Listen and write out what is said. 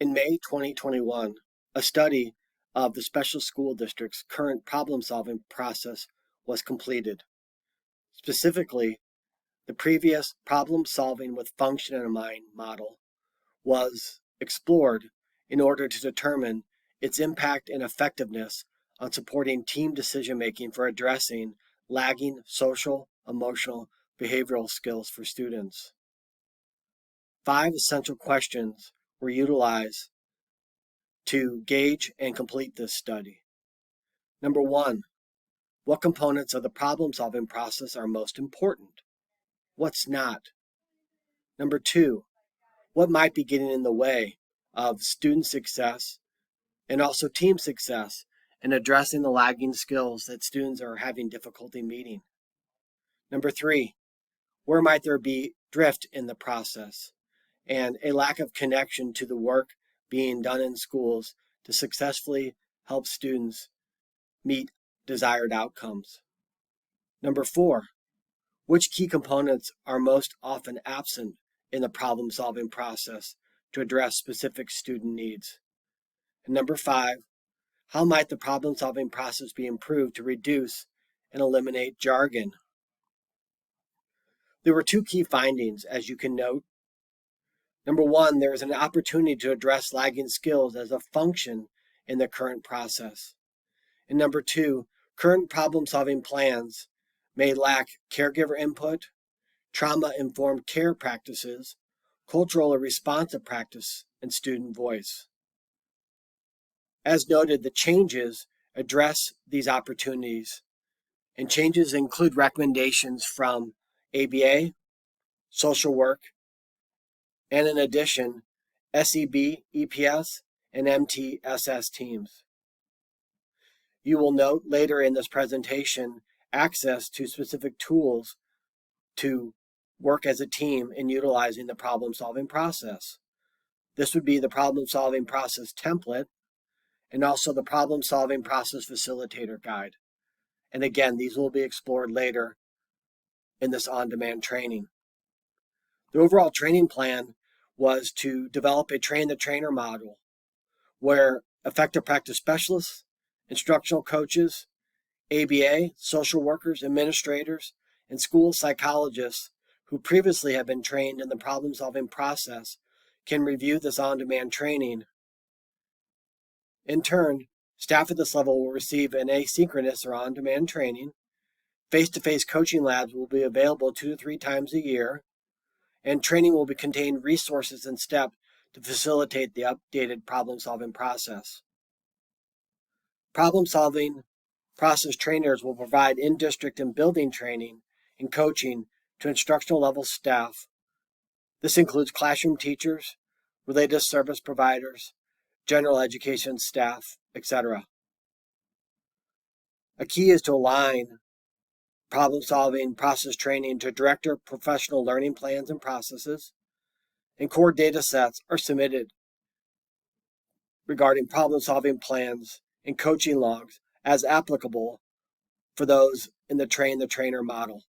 In May 2021, a study of the special school district's current problem-solving process was completed. Specifically, the previous problem-solving with function in mind model was explored in order to determine its impact and effectiveness on supporting team decision-making for addressing lagging social, emotional, behavioral skills for students. 5 essential questions were utilized to gauge and complete this study. Number 1, what components of the problem-solving process are most important? What's not? Number 2, what might be getting in the way of student success and also team success in addressing the lagging skills that students are having difficulty meeting? Number 3, where might there be drift in the process and a lack of connection to the work being done in schools to successfully help students meet desired outcomes? Number 4, which key components are most often absent in the problem-solving process to address specific student needs? And number 5, how might the problem-solving process be improved to reduce and eliminate jargon? There were 2 key findings, as you can note. Number 1, there is an opportunity to address lagging skills as a function in the current process. And number 2, current problem-solving plans may lack caregiver input, trauma-informed care practices, cultural or responsive practice, and student voice. As noted, the changes address these opportunities, and changes include recommendations from ABA, social work, and in addition, SEB, EPS, and MTSS teams. You will note later in this presentation access to specific tools to work as a team in utilizing the problem-solving process. This would be the problem-solving process template and also the problem-solving process facilitator guide. And again, these will be explored later in this on-demand training. The overall training plan was to develop a train-the-trainer model where effective practice specialists, instructional coaches, ABA, social workers, administrators, and school psychologists who previously have been trained in the problem-solving process can review this on-demand training. In turn, staff at this level will receive an asynchronous or on-demand training. Face-to-face coaching labs will be available 2 to 3 times a year, and training will contain resources and steps to facilitate the updated problem-solving process. Problem-solving process trainers will provide in-district and building training and coaching to instructional level staff. This includes classroom teachers, related service providers, general education staff, etc. A key is to align problem-solving process training to director professional learning plans and processes, and core data sets are submitted regarding problem-solving plans and coaching logs as applicable for those in the train-the-trainer model.